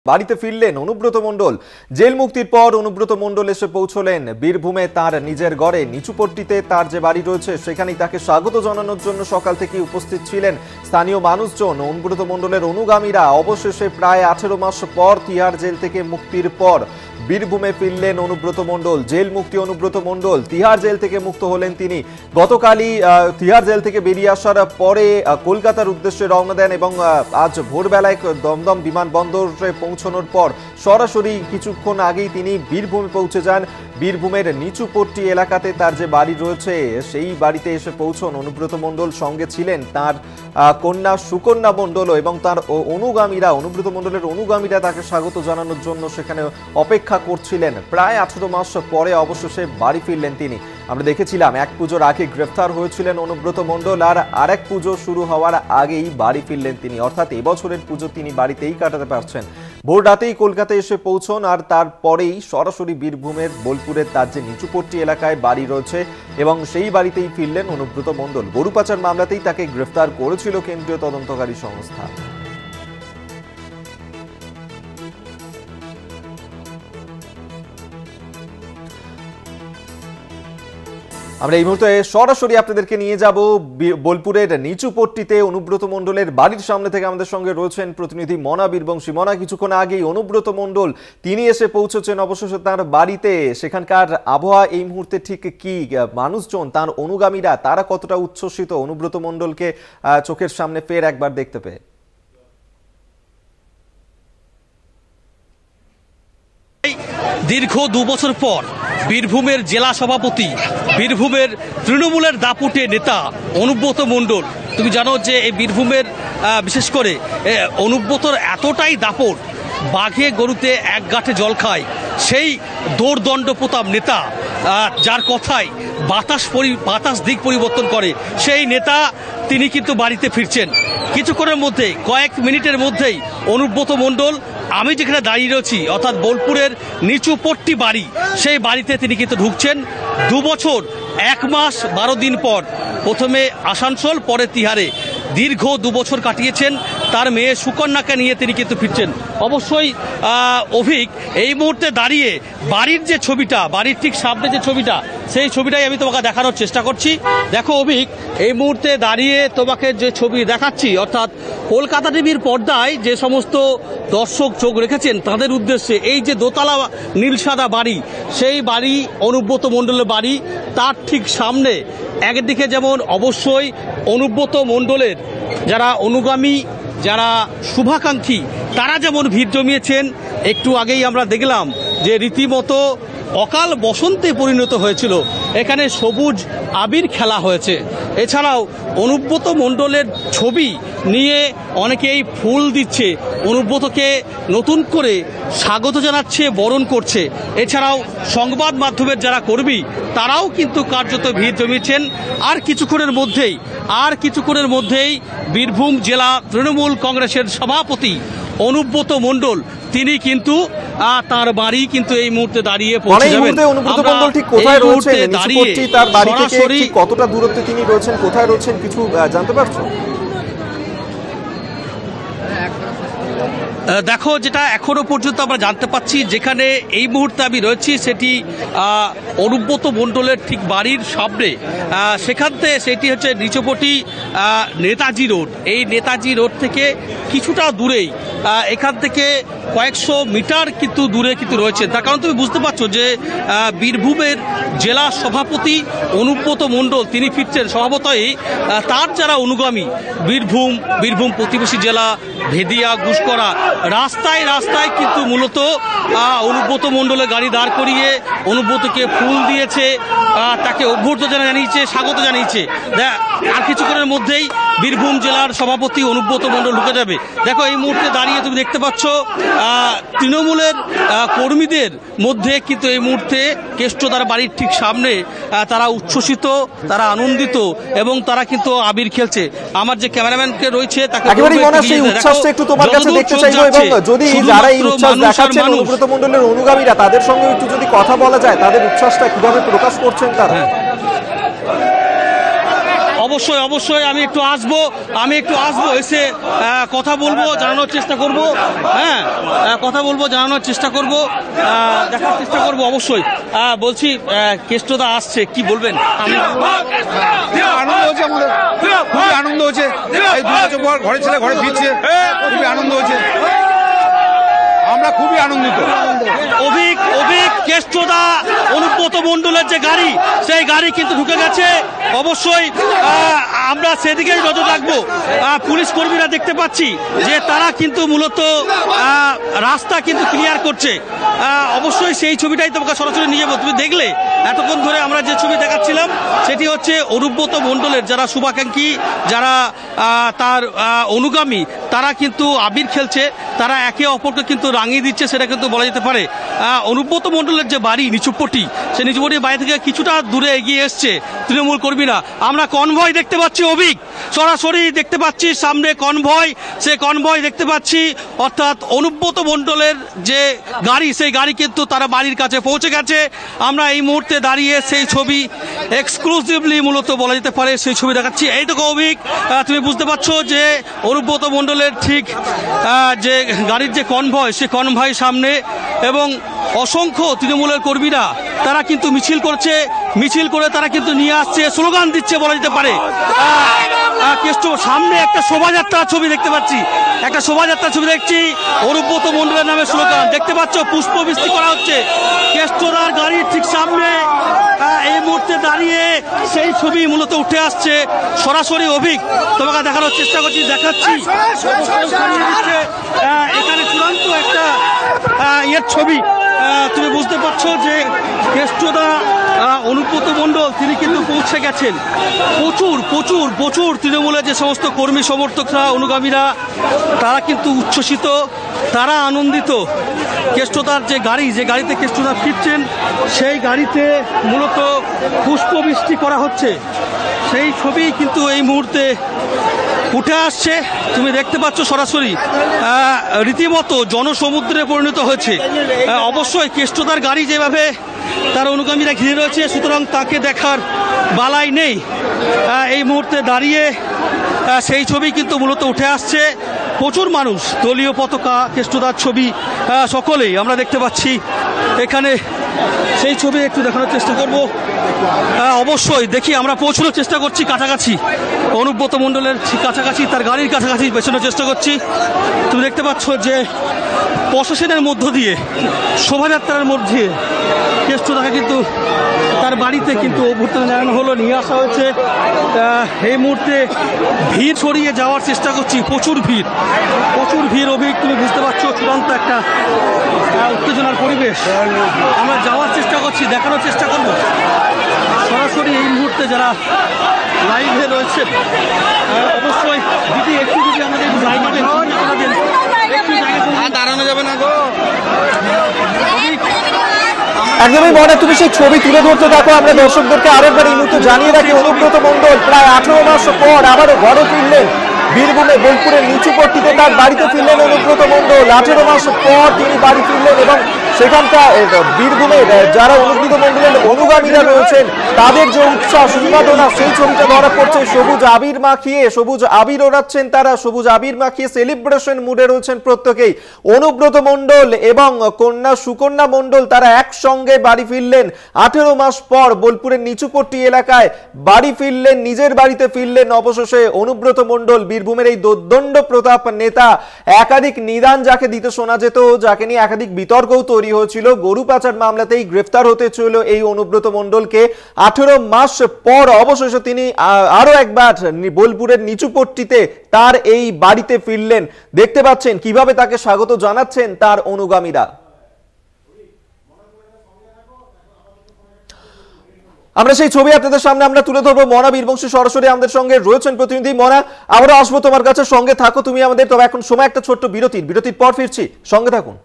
বাড়িতে ফিরলেন অনুব্রত মণ্ডল। জেল মুক্তির পর অনুব্রত মণ্ডল এসে পৌঁছলেন বীরভূমে তার নিজের গড়ে নিচুপট্টিতে তার যে বাড়ি রয়েছে সেখানেই তাকে স্বাগত জানানোর জন্য সকাল থেকে উপস্থিত ছিলেন স্থানীয় মানুষজন। অনুব্রত মণ্ডলের অনুগামীরা অবশেষে প্রায় 18 মাস পর তিহার জেল থেকে মুক্তির পর বীরভূমে ফিরলেন অনুব্রত মণ্ডল। জেল মুক্তি অনুব্রত মণ্ডল, তিহার জেল থেকে মুক্ত হলেন তিনি। গতকালই তিহার জেল থেকে বেরিয়ে আসার পরে কলকাতার উদ্দেশ্যে রওনা দেন এবং আজ ভোরবেলায় দমদম বিমানবন্দরে পৌঁছানোর পর সরাসরি কিছুক্ষণ আগেই তিনি বীরভূমে পৌঁছে যান। বীরভূমের নিচুপট্টি এলাকাতে তার যে বাড়ি রয়েছে সেই বাড়িতে এসে পৌঁছন অনুব্রত মণ্ডল। সঙ্গে ছিলেন তার কন্যা সুকন্যা মণ্ডল এবং তার অনুগামীরা, অনুব্রত মণ্ডলের অনুগামীরা তাকে স্বাগত জানানোর জন্য সেখানে অপেক্ষা করছিলেন। প্রায় 18 মাস পরে অবশেষে বাড়ি ফিরলেন তিনি। আমরা দেখেছিলাম এক পুজোর আগে গ্রেফতার হয়েছিলেন অনুব্রত মণ্ডল, আর আরেক পুজো শুরু হওয়ার আগেই বাড়ি ফিরলেন তিনি। অর্থাৎ এবছরের পুজো তিনি বাড়িতেই কাটাতে পারছেন। ভোর রাতেই কলকাতায় এসে পৌঁছন আর তারপরেই সরাসরি বীরভূমের বোলপুরের তার যে নিচুপট্টি এলাকায় বাড়ি রয়েছে এবং সেই বাড়িতেই ফিরলেন অনুব্রত মণ্ডল। গরু পাচার মামলাতেই তাকে গ্রেফতার করেছিল কেন্দ্রীয় তদন্তকারী সংস্থা। আমরা এই মুহূর্তে সরাসরি আপনাদেরকে নিয়ে যাব বোলপুরের নিচুপট্টিতে অনুব্রত মণ্ডলের বাড়ির সামনে থেকে। আমাদের সঙ্গে রয়েছেন প্রতিনিধি মনা বীরবংশী। মনা, কিছুক্ষণ আগেই অনুব্রত মণ্ডল তিনি এসে পৌঁছেছেন অবশেষে তার বাড়িতে। সেখানকার আবহাওয়া এই মুহূর্তে ঠিক কি? মানুষজন, তার অনুগামীরা, তারা কতটা উচ্ছ্বসিত অনুব্রত মণ্ডলকে চোখের সামনে ফের একবার দেখতে পেয়ে? দীর্ঘ 2 বছর পর বীরভূমের জেলা সভাপতি, বীরভূমের তৃণমূলের দাপুটে নেতা অনুব্রত মণ্ডল, তুমি জানো যে এই বীরভূমের বিশেষ করে অনুব্রতর এতটাই দাপট, বাঘে গরুতে এক গাঁঠে জল খায়, সেই দৌর্দণ্ড প্রতাপ নেতা যার কথায় বাতাস দিক পরিবর্তন করে, সেই নেতা তিনি কিন্তু বাড়িতে ফিরছেন কিছুক্ষণের মধ্যে, কয়েক মিনিটের মধ্যেই অনুব্রত মণ্ডল আমি যেখানে দাঁড়িয়ে রয়েছি অর্থাৎ বোলপুরের নিচুপট্টি বাড়ি, সেই বাড়িতে তিনি কিন্তু ঢুকছেন। 2 বছর 1 মাস 12 দিন পর, প্রথমে আসানসোল পরে তিহারে দীর্ঘ 2 বছর কাটিয়েছেন। তার মেয়ে সুকন্যাকে নিয়ে তিনি কিন্তু ফিরছেন। অবশ্যই অভিক, এই মুহূর্তে দাঁড়িয়ে বাড়ির যে ছবিটা, বাড়ির ঠিক সামনে যে ছবিটা, সেই ছবিটাই আমি তোমাকে দেখানোর চেষ্টা করছি। দেখো অভিক, এই মুহূর্তে দাঁড়িয়ে তোমাকে যে ছবি দেখাচ্ছি অর্থাৎ কলকাতা টিভির পর্দায় যে সমস্ত দর্শক চোখ রেখেছেন তাদের উদ্দেশ্যে এই যে দোতলা নীলসাদা বাড়ি, সেই বাড়ি অনুব্রত মণ্ডলের বাড়ি। তার ঠিক সামনে একদিকে যেমন অবশ্যই অনুব্রত মণ্ডলের যারা অনুগামী, যারা শুভাকাঙ্ক্ষী, তারা যেমন ভিড় জমিয়েছেন, একটু আগেই আমরা দেখলাম যে রীতিমতো অকাল বসন্তে পরিণত হয়েছিল, এখানে সবুজ আবির খেলা হয়েছে। এছাড়াও অনুব্রত মণ্ডলের ছবি নিয়ে অনেকেই ফুল দিচ্ছে, অনুব্রতকে নতুন করে স্বাগত জানাচ্ছে, বরণ করছে। এছাড়াও সংবাদ মাধ্যমের যারা কর্মী তারাও কিন্তু কার্যত ভিড় জমিয়েছেন। আর কিছুক্ষণের মধ্যেই বীরভূম জেলা তৃণমূল কংগ্রেসের সভাপতি অনুব্রত মণ্ডল তিনি কিন্তু তার বাড়ি কিন্তু এই মুহূর্তে দাঁড়িয়ে পৌঁছে যাবেন। অনুব্রত মণ্ডল ঠিক কোথায় রয়েছেন, নিচুপট্টি তার বাড়ি থেকে কতটা দূরত্বে তিনি রয়েছেন, কোথায় রয়েছেন কিছু জানতে পারছো? দেখো, যেটা এখনো পর্যন্ত আমরা জানতে পাচ্ছি, যেখানে এই মুহূর্তে আমি রয়েছি সেটি অনুব্রত মণ্ডলের ঠিক বাড়ির সামনে। সেটি হচ্ছে নিচুপট্টি নেতাজি রোড। এই নেতাজি রোড থেকে কিছুটা দূরেই, এখান থেকে কয়েকশো মিটার কিন্তু দূরে কিন্তু রয়েছেন। তার কারণ তুমি বুঝতে পারছো যে বীরভূমের জেলা সভাপতি অনুব্রত মণ্ডল তিনি ফিরছেন। স্বভাবতই তার যারা অনুগামী বীরভূম প্রতিবেশী জেলা ভেদিয়া, গুসকরা, রাস্তায় কিন্তু মূলত অনুব্রত মণ্ডলের গাড়ি দাঁড় করিয়ে অনুব্রতকে ফুল দিয়েছে, তাকে অভ্যর্থনা জানিয়েছে, স্বাগত জানিয়েছে। আর কিছুক্ষণের মধ্যেই বীরভূম জেলার সভাপতি অনুব্রত মণ্ডল ঢুকে যাবে। দেখো, এই মুহূর্তে দাঁড়িয়ে তুমি দেখতে পাচ্ছ তৃণমূলের কর্মীদের মধ্যে কিন্তু এই মুহূর্তে কেষ্টদার বাড়ির ঠিক সামনে তারা উচ্ছ্বসিত, তারা আনন্দিত এবং তারা কিন্তু আবির খেলছে। আমার যে ক্যামেরাম্যানকে রয়েছে তাকে যদি যারা এই উচ্ছ্বাস দেখাচ্ছেন অনুব্রত মণ্ডলের অনুগামীরা, তাদের সঙ্গে একটু যদি কথা বলা যায়, তাদের উচ্ছ্বাসটা কিভাবে প্রকাশ করছেন তারা? অবশ্যই অবশ্যই আমি একটু আসবো এসে কথা বলবো, জানানোর চেষ্টা করব। হ্যাঁ, কথা বলবো, জানানোর চেষ্টা করব, দেখার চেষ্টা করব অবশ্যই। বলছি কেষ্টদা আসছে, কি বলবেন? আনন্দ হচ্ছে, আমাদের খুবই আনন্দ হচ্ছে। এই 2 বছর পর ঘরে ছেলে ঘরে ফিরছে, খুবই আনন্দ হচ্ছে, আমরা খুবই আনন্দিত। অভিক কেষ্টদা অনুব্রত মণ্ডলের যে গাড়ি, সেই গাড়ি কিন্তু ঢুকে গেছে। অবশ্যই আমরা সেদিকেই নজর রাখবো। পুলিশ কর্মীরা দেখতে পাচ্ছি যে তারা কিন্তু মূলত রাস্তা কিন্তু ক্লিয়ার করছে। অবশ্যই সেই ছবিটাই তোমাকে সরাসরি নিয়ে যাবো। তুমি দেখলে এতক্ষণ ধরে আমরা যে ছবি দেখাচ্ছিলাম, সেটি হচ্ছে অনুব্রত মণ্ডলের যারা শুভাকাঙ্ক্ষী, যারা তার অনুগামী, তারা কিন্তু আবির খেলছে, তারা একে অপরকে কিন্তু রাঙিয়ে দিচ্ছে, সেটা কিন্তু বলা যেতে পারে। অনুব্রত মণ্ডলের যে বাড়ি নিচুপট্টি, সেই নিচুপট্টির বাড়ি থেকে কিছুটা দূরে এগিয়ে এসছে তৃণমূল কর্মীরা। আমরা কনভয় দেখতে পাচ্ছি, অভিক সরাসরি দেখতে পাচ্ছি সামনে কনভয়, সে কনভয় দেখতে পাচ্ছি, অর্থাৎ অনুব্রত মণ্ডলের যে গাড়ি, সেই গাড়ি কিন্তু তারা বাড়ির কাছে পৌঁছে গেছে। আমরা এই মুহূর্তে দাঁড়িয়ে সেই ছবি এক্সক্লুসিভলি মূলত বলা যেতে পারে সেই ছবি দেখাচ্ছি। এই তো অভিক, তুমি বুঝতে পারছো যে অনুব্রত মণ্ডলের ঠিক যে গাড়ির যে কনভয়, সে কনভয় সামনে, এবং অসংখ্য তৃণমূলের কর্মীরা তারা কিন্তু মিছিল করছে, মিছিল করে তারা কিন্তু নিয়ে আসছে, স্লোগান দিচ্ছে বলা যেতে পারে। সামনে একটা শোভাযাত্রার ছবি দেখতে পাচ্ছি, একটা শোভাযাত্রার ছবি দেখছি, অনুব্রত মণ্ডলের নামে স্লোগান দেখতে পাচ্ছ, পুষ্পবৃষ্টি করা হচ্ছে কেষ্টদার গাড়ির ঠিক সামনে। এই মুহূর্তে দাঁড়িয়ে সেই ছবি মূলত উঠে আসছে সরাসরি। অভিক, তোমাকে দেখানোর চেষ্টা করছি, দেখাচ্ছি এখানে চূড়ান্ত একটা ছবি। তুমি বুঝতে পারছো যে কেষ্টদা অনুব্রত মণ্ডল তিনি কিন্তু পৌঁছে গেছেন। প্রচুর প্রচুর প্রচুর তৃণমূলের যে সমস্ত কর্মী সমর্থকরা, অনুগামীরা, তারা কিন্তু উচ্ছ্বসিত, তারা আনন্দিত। কেষ্টদার যে গাড়ি, যে গাড়িতে কেষ্টদা ফিরছেন, সেই গাড়িতে মূলত পুষ্পবৃষ্টি করা হচ্ছে, সেই ছবি কিন্তু এই মুহূর্তে উঠে আসছে। তুমি দেখতে পাচ্ছ সরাসরি, রীতিমতো জনসমুদ্রে পরিণত হয়েছে। অবশ্যই কেষ্টদার গাড়ি যেভাবে তার অনুগামীরা ঘিরে রয়েছে, সুতরাং তাকে দেখার বালাই নেই। এই মুহূর্তে দাঁড়িয়ে সেই ছবি কিন্তু মূলত উঠে আসছে। প্রচুর মানুষ, দলীয় পতাকা, কেষ্টদার ছবি, সকলেই আমরা দেখতে পাচ্ছি এখানে। সেই ছবি একটু দেখানোর চেষ্টা করব। অবশ্যই দেখি, আমরা পৌঁছানোর চেষ্টা করছি কাছাকাছি, অনুব্রত মণ্ডলের কাছাকাছি, তার গাড়ির কাছাকাছি পেছানোর চেষ্টা করছি। তুমি দেখতে পাচ্ছ যে প্রশাসনের মধ্য দিয়ে, শোভাযাত্রার মধ্যে কেষ্টদাকে কিন্তু তার বাড়িতে কিন্তু অভ্যর্থনা জানানো হলো, নিয়ে আসা হয়েছে। এই মুহূর্তে ভিড় ছড়িয়ে যাওয়ার চেষ্টা করছি, প্রচুর ভিড় অভিক, তুমি বুঝতে পারছো চূড়ান্ত একটা উত্তেজনার পরিবেশ। আমরা যাওয়ার চেষ্টা করছি, দেখানোর চেষ্টা করব সরাসরি এই মুহূর্তে যারা লাইভে রয়েছে। অবশ্যই দিদি একটু যদি আমাদের জায়গা দেন, একটু জায়গা দাঁড়ানো যাবে না গো। একদমই মনে, তুমি সেই ছবি তুলে ধরতে থাকো। আমরা দর্শকদেরকে আরেকবার এই মুহূর্তে জানিয়ে রাখি, অনুব্রত মণ্ডল প্রায় 18 মাস পর আবারও ঘরে ফিরলেন। বীরভূমে বোলপুরের নিচুপট্টিতে তার বাড়িতে ফিরলেন অনুব্রত মণ্ডল। 18 মাস পর তিনি বাড়ি ফিরলেন, এবং সেখানকার বীরভূমের যারা অনুব্রত মণ্ডলের অনুগামীরা রয়েছেন, তাদের যে উৎসাহ উন্মাদনা, সেই ছবিটা ধরা পড়ছে। সবুজ আবির মাখিয়ে, সবুজ আবির ওড়াচ্ছেন তারা, সবুজ আবির মাখিয়ে সেলিব্রেশন মুডে রয়েছেন প্রত্যেকেই। অনুব্রত মণ্ডল এবং কন্যা সুকন্যা মণ্ডল তারা একসঙ্গে বাড়ি ফিরলেন 18 মাস পর। বোলপুরের নিচুপট্টি এলাকায় বাড়ি ফিরলেন, নিজের বাড়িতে ফিরলেন অবশেষে অনুব্রত মণ্ডল। বীরভূমের এই দোর্দণ্ড প্রতাপ নেতা, একাধিক নিদান যাকে দিতে শোনা যেত, যাকে নিয়ে একাধিক বিতর্কও তৈরি হয়েছিল, গরু পাচার মামলাতেই গ্রেফতার হতে ছিল এই অনুব্রত মণ্ডলকে। 18 মাস পর অবশেষে তিনি আরো একবার বোলপুরের নিচুপট্টিতে তার এই বাড়িতে ফিরলেন। দেখতে পাচ্ছেন কিভাবে তাকে স্বাগত জানাচ্ছেন তার অনুগামীরা। আমরা সেই ছবি আপনাদের সামনে আমরা তুলে ধরবো। মনা বীরবংশী সরাসরি আমাদের সঙ্গে রয়েছেন প্রতিনিধি। মনা, আবারও আসবো তোমার কাছে, সঙ্গে থাকো তুমি আমাদের। তবে এখন সময় একটা ছোট্ট বিরতির পর ফিরছি, সঙ্গে থাকুন।